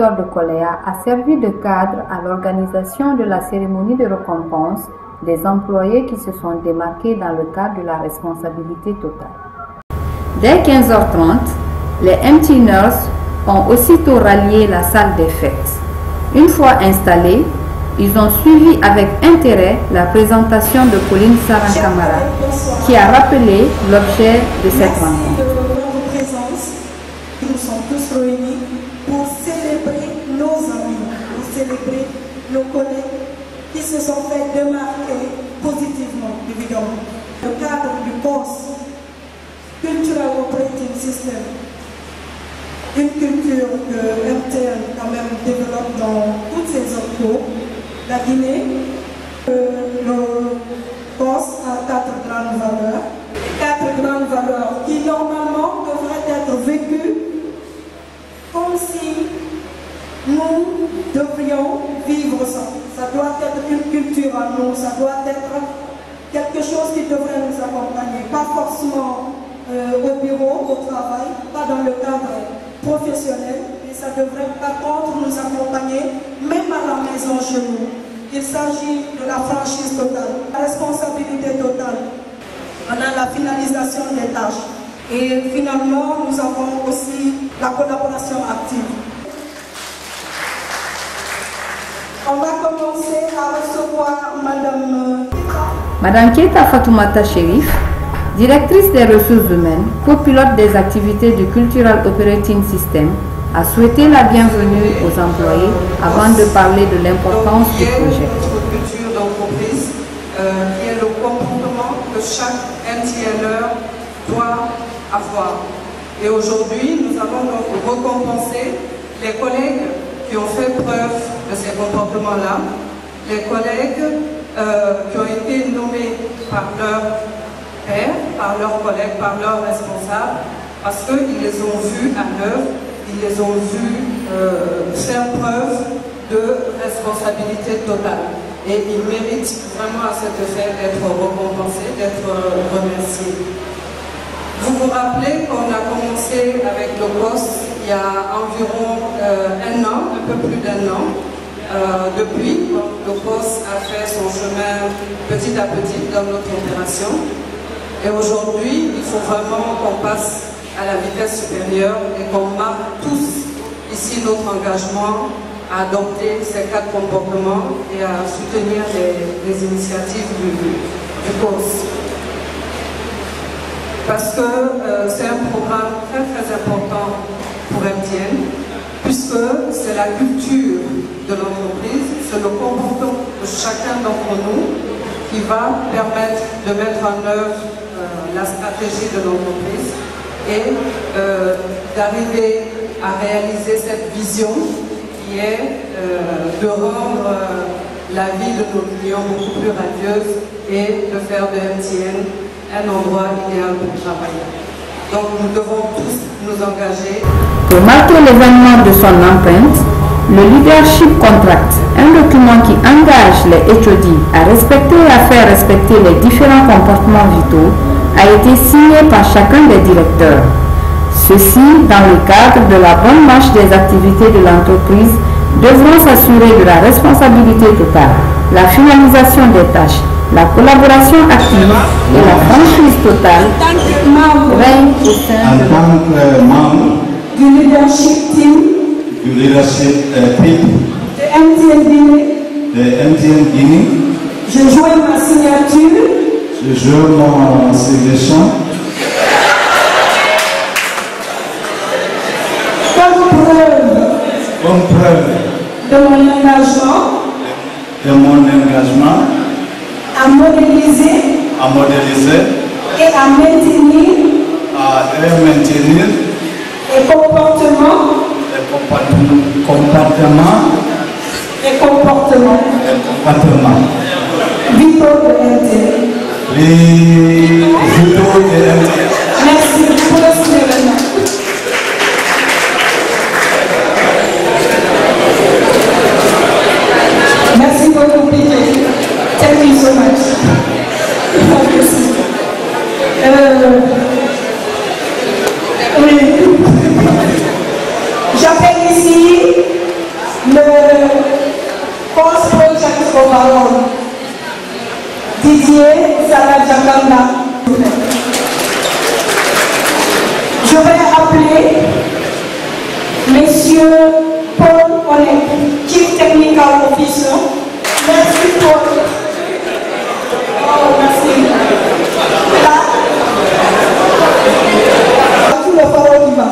Club de Koléa a servi de cadre à l'organisation de la cérémonie de récompense des employés qui se sont démarqués dans le cadre de la responsabilité totale. Dès 15h30, les MT Nurses ont aussitôt rallié la salle des fêtes. Une fois installés, ils ont suivi avec intérêt la présentation de Pauline Saran-Camara, qui a rappelé l'objet de cette rencontre. Merci de votre présence. Nous sommes tous réunis pour célébrer nos amis, pour célébrer nos collègues qui se sont fait démarquer positivement, évidemment. Le cadre du POS, Cultural Operating System, une culture que MTN quand même développe dans toutes ses options. La Guinée, le POS a 4 grandes valeurs. 4 grandes valeurs qui normalement devraient être vécues comme si nous devrions vivre ça. Ça doit être une culture à nous, ça doit être quelque chose qui devrait nous accompagner. Pas forcément au bureau, au travail, pas dans le cadre professionnel, mais ça devrait par contre nous accompagner même à la maison chez nous. Il s'agit de la franchise totale, la responsabilité totale. On a la finalisation des tâches. Et finalement, nous avons aussi la collaboration active. On va commencer à recevoir Madame Keita Fatoumata Chérif, directrice des ressources humaines, copilote des activités du Cultural Operating System, a souhaité la bienvenue aux employés avant de parler de l'importance du projet. Notre culture d'entreprise, qui est le comportement que chaque MTNer doit avoir. Et aujourd'hui, nous allons donc récompenser les collègues qui ont fait preuve de ces comportements-là, les collègues qui ont été nommés par leur père, par leurs collègues, par leurs responsables, parce qu'ils les ont vus à l'œuvre. Ils les ont vus faire preuve de responsabilité totale. Et ils méritent vraiment à cet effet d'être récompensés, d'être remerciés. Vous vous rappelez qu'on a commencé avec le poste il y a environ 1 an, un peu plus d'1 an. Depuis, le poste a fait son chemin petit à petit dans notre opération. Et aujourd'hui, il faut vraiment qu'on passe à la vitesse supérieure et qu'on marque tous ici notre engagement à adopter ces 4 comportements et à soutenir les initiatives du POS. Parce que c'est un programme très très important pour MTN, puisque c'est la culture de l'entreprise, c'est le comportement de chacun d'entre nous qui va permettre de mettre en œuvre la stratégie de l'entreprise et d'arriver à réaliser cette vision qui est de rendre la vie de nos clients beaucoup plus radieuse et de faire de MTN un endroit idéal pour travailler. Donc nous devons tous nous engager. Pour marquer l'événement de son empreinte, le Leadership Contract, un document qui engage les HOD à respecter et à faire respecter les différents comportements vitaux, a été signé par chacun des directeurs. Ceux-ci, dans le cadre de la bonne marche des activités de l'entreprise, devront s'assurer de la responsabilité totale, la finalisation des tâches, la collaboration active et la franchise totale règne au sein de du leadership team de MTN Guinée. Je joins ma signature. Je joins mon signature. Comme preuve de mon engagement à modéliser et à maintenir les comportements vitaux de MTN. Merci pour le événement. Merci beaucoup, Peter. Thank you so much. Oui. J'appelle ici appeler Monsieur Paul Onek, Chief Technical Officer. Merci Paul. Oh, merci. Là, tout le parole qui va.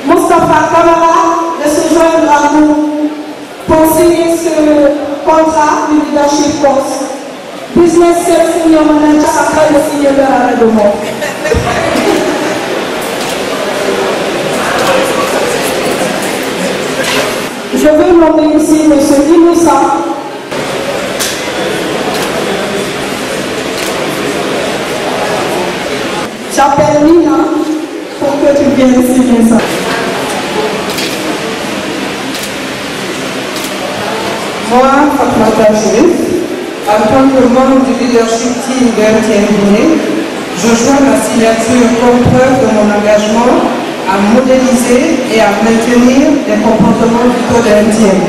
Moustapha Kamara de se joindre à nous pour signer ce contrat du leadership course. Business Senior Manager après le signer leur arrêt de mort. Je veux nommer ici M. Inoussa. J'appelle Nina pour que tu viennes signer ça. Moi, Fatmata Chérif, en tant que membre du leadership team de MTN Guinée, je joins la signature comme preuve de mon engagement à modéliser et à maintenir les comportements vitaux de MTN.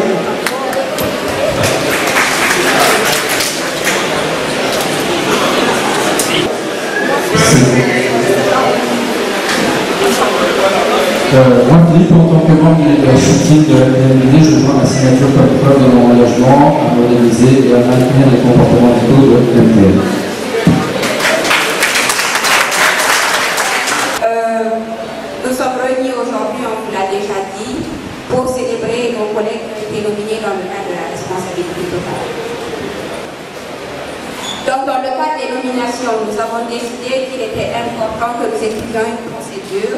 Moi, Philippe, en tant que membre du leadership team de MTN, je joins la signature comme preuve de mon engagement à modéliser et à maintenir les comportements vitaux de MTN. Nous sommes réunis aujourd'hui, on vous l'a déjà dit, pour célébrer nos collègues qui ont été nominés dans le cadre de la responsabilité totale. Donc, dans le cadre des nominations, nous avons décidé qu'il était important que nous étudions une procédure.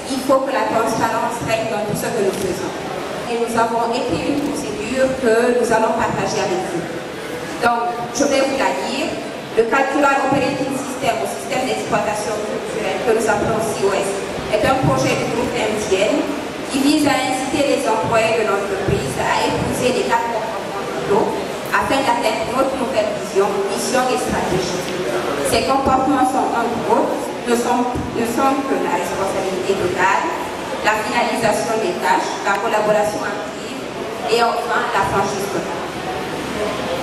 Il faut que la transparence règne dans tout ce que nous faisons. Et nous avons écrit une procédure que nous allons partager avec vous. Donc, je vais vous la lire. Le Calcular Operating System, au système d'exploitation culturelle que nous appelons COS, est un projet du groupe MTN qui vise à inciter les employés de l'entreprise à épouser les 4 comportements vitaux afin d'atteindre notre nouvelle vision, mission et stratégie. Ces comportements sont entre autres ne sont que la responsabilité totale, la finalisation des tâches, la collaboration active et enfin la franchise totale.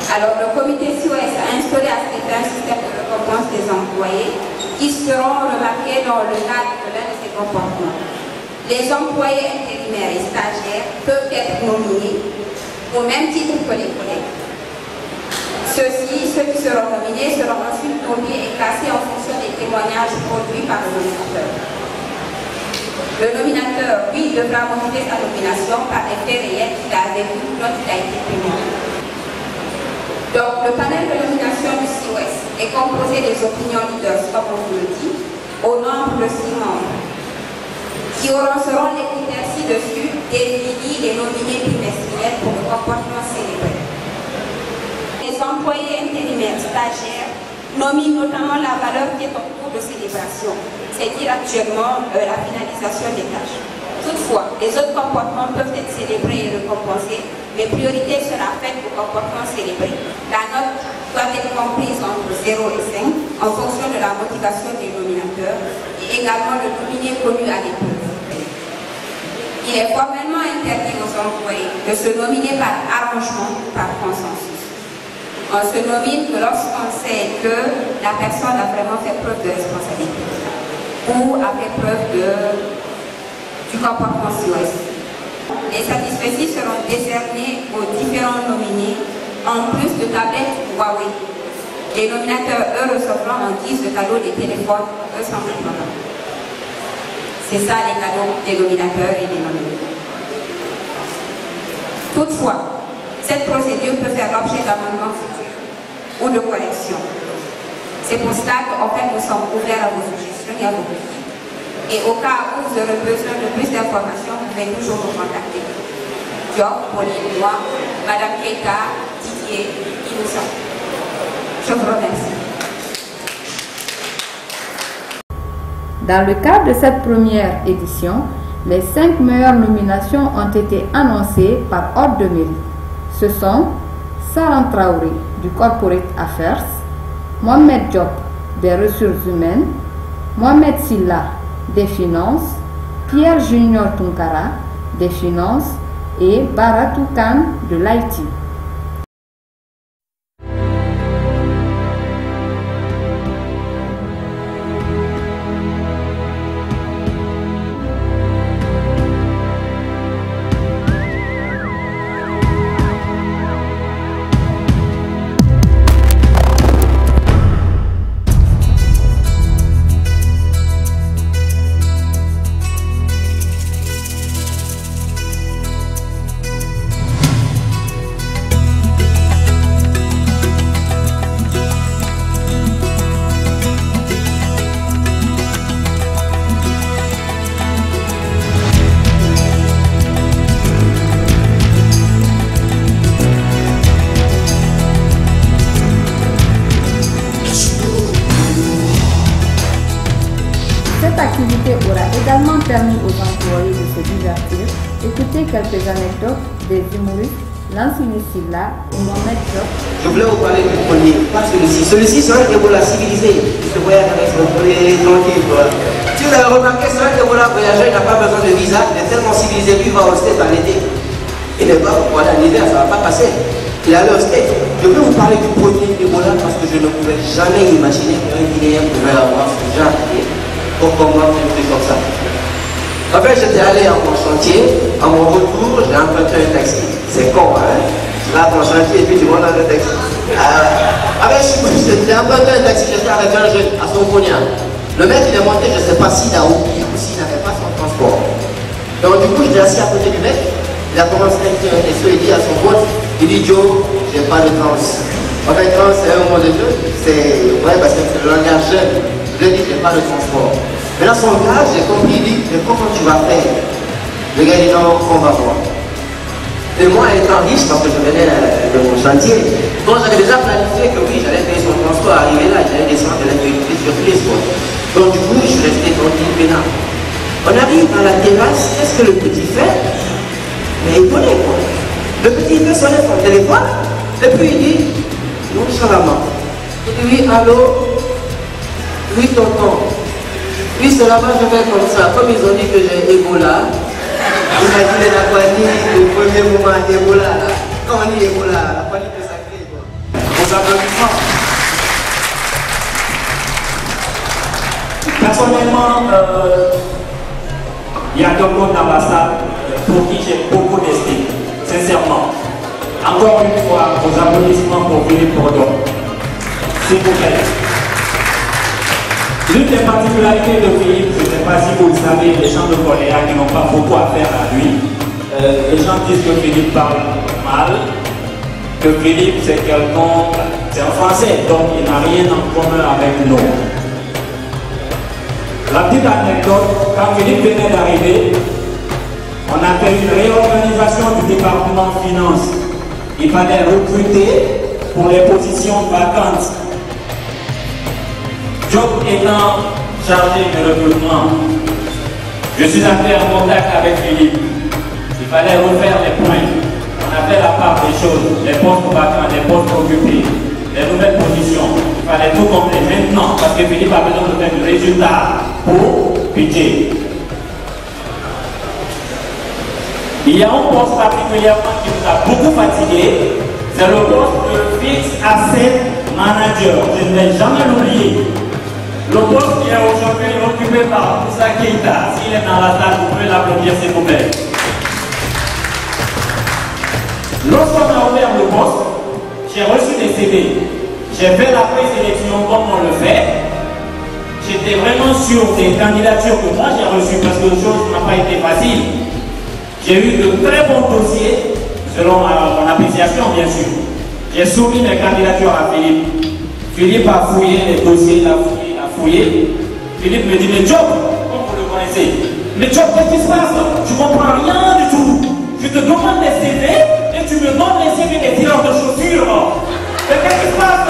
Alors le comité COS a instauré à cet effet un système de récompense des employés qui seront remarqués dans le cadre de l'un de ces comportements. Les employés intérimaires et stagiaires peuvent être nominés au même titre que les collègues. Ceux qui seront nominés seront ensuite nommés et classés en fonction des témoignages produits par le nominateur. Le nominateur, lui, devra motiver sa nomination par les faits réels qu'il a vécu dont il a été témoin. Donc, le panel de nomination du COS est composé des opinions leaders, comme on vous le dit, au nombre de 6 membres, qui seront les critères ci-dessus définis et nominés trimestriels pour le comportement célébré. Les employés intérimaires stagiaires nominent notamment la valeur qui est en cours de célébration, c'est-à-dire actuellement la finalisation des tâches. Toutefois, les autres comportements peuvent être célébrés et récompensés, mais priorité sera faite aux comportements célébrés. La note doit être comprise entre 0 et 5 en fonction de la motivation des nominateurs et également le nominé connu à l'épreuve. Il est formellement interdit aux employés de se nominer par arrangement ou par consensus. On se nomine que lorsqu'on sait que la personne a vraiment fait preuve de responsabilité ou a fait preuve du comportement COS. Les satisfaits seront décernés aux différents nominés en plus de tablettes Huawei. Les nominateurs, eux, recevront en guise de cadeaux des téléphones E180. C'est ça les cadeaux des nominateurs et des nominés. Toutefois, cette procédure peut faire l'objet d'amendements futurs ou de corrections. C'est pour cela qu'en fait nous sommes ouverts à vos suggestions et à vos critiques. Et au cas où vous aurez besoin de plus d'informations, vous pouvez toujours nous contacter. Diop, Pauline, moi, Madame Keita, Didier, Inoussa. Je vous remercie. Dans le cadre de cette première édition, les 5 meilleures nominations ont été annoncées par ordre de mérite. Ce sont Saran Traoré du Corporate Affairs, Mohamed Diop des Ressources Humaines, Mohamed Silla des Finances, Pierre Junior Tunkara des Finances, et Baratou Khan de l'Haïti. Cette activité aura également permis aux employés de se divertir, écouter quelques anecdotes des humoristes, Lansini Silla et Mohamed Diop. Je voulais vous parler du premier, pas celui-ci. Celui-ci, c'est un Ebola civilisé. Je voyage avec son poulet tranquille. Si vous avez remarqué, c'est un Ebola voyageur, il n'a pas besoin de visa, il est tellement civilisé, lui il va au States en été. Il n'est pas pour aller en hiver, ça ne va pas passer. Il est allé au States. Je vais vous parler du premier Ebola parce que je ne pouvais jamais imaginer qu'un Guinéen pouvait avoir ce genre pour combattre un truc comme ça. En fait, j'étais allé en mon chantier, à mon retour, j'ai emprunté un taxi. C'est con, hein? Tu vas à ton chantier et puis tu montes dans le taxi. J'ai emprunté un taxi, j'étais avec un jeune à son pognon. Le mec, il est monté, je ne sais pas s'il a oublié ou s'il n'avait pas son transport. Donc, du coup, j'étais assis à côté du mec. Il a commencé à écrire un texto, il dit à son pote, il dit Joe, j'ai pas de trans. En fait, trans, c'est un mot de jeu, c'est vrai parce que c'est le langage jeune. Je lui ai dit, j'ai pas de transport. Mais dans son cas, j'ai compris, il dit, mais comment tu vas faire? Le gars dit, non, on va voir. Et moi, étant riche, parce que je venais de mon chantier, donc j'avais déjà planifié que oui, j'allais payer son transport, arriver là, j'allais descendre, j'allais payer sur tous les spots. Donc du coup, je suis resté tranquille, peinard. On arrive à la terrasse, qu'est-ce que le petit fait? Mais étonné quoi. Le petit fait sonner son téléphone, et puis il dit, nonchalamment. Il dit, oui, allô? Oui, tonton. Oui, c'est là-bas, je vais comme ça. Comme ils ont dit que j'ai Ebola, il m'a dit la panique, le premier moment d'Ebola, là. Quand on dit Ebola, la panique est sacrée, quoi. Vos applaudissements. Personnellement, il y a quelqu'un d'ambassade pour qui j'ai beaucoup d'estime, sincèrement. Encore une fois, vos applaudissements pour Philippe Bourdon. S'il vous plaît. L'une des particularités de Philippe, je ne sais pas si vous le savez, les gens de Coléa qui n'ont pas beaucoup à faire à lui, les gens disent que Philippe parle mal, que Philippe c'est quelqu'un, c'est un Français, donc il n'a rien en commun avec nous. La petite anecdote, quand Philippe venait d'arriver, on a fait une réorganisation du département finance. Il fallait recruter pour les positions vacantes. Job étant chargé de recrutement, je suis entré en contact avec Philippe. Il fallait refaire les points. On a fait la part des choses, les postes vacants, les postes occupés, les nouvelles positions. Il fallait tout compléter maintenant parce que Philippe a besoin de faire du résultat pour PJ. Il y a un poste particulièrement qui nous a beaucoup fatigué, c'est le poste de Fixed Asset Manager. Je ne vais jamais l'oublier. Le poste qui est aujourd'hui occupé par Moussa Keïta. S'il est dans la salle, vous pouvez l'applaudir s'il vous plaît. Lorsqu'on a ouvert le poste, j'ai reçu des CV. J'ai fait la présélection comme on le fait. J'étais vraiment sur des candidatures que moi j'ai reçues parce que les choses n'ont pas été faciles. J'ai eu de très bons dossiers, selon mon appréciation bien sûr. J'ai soumis mes candidatures à Philippe. Philippe a fouillé les dossiers, il a fouillé. Philippe me dit, mais Job, comme vous le connaissez, mais Job, qu'est-ce qui se passe? Tu comprends rien du tout. Je te demande des CV et tu me donnes les CV des tireurs de chaussures. Mais qu'est-ce qui se passe?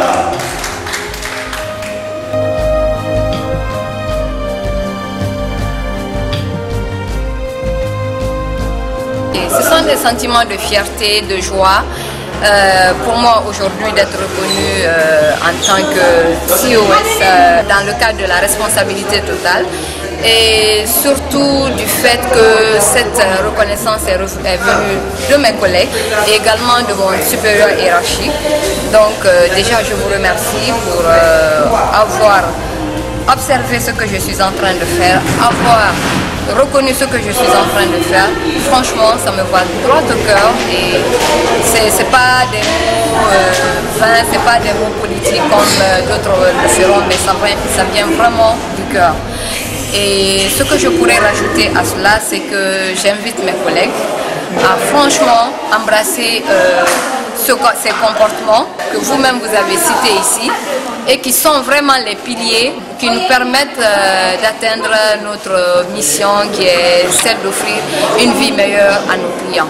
Ce sont des sentiments de fierté, de joie. Pour moi aujourd'hui d'être reconnue en tant que COS dans le cadre de la responsabilité totale et surtout du fait que cette reconnaissance est venue de mes collègues et également de mon supérieur hiérarchique. Donc déjà je vous remercie pour avoir observé ce que je suis en train de faire, avoir reconnu ce que je suis en train de faire. Franchement, ça me va droit au cœur et c'est pas des mots vains, c'est pas des mots politiques comme d'autres le feront, mais ça vient vraiment du cœur. Et ce que je pourrais rajouter à cela, c'est que j'invite mes collègues à franchement embrasser ces comportements que vous-même vous avez cités ici et qui sont vraiment les piliers qui nous permettent d'atteindre notre mission qui est celle d'offrir une vie meilleure à nos clients.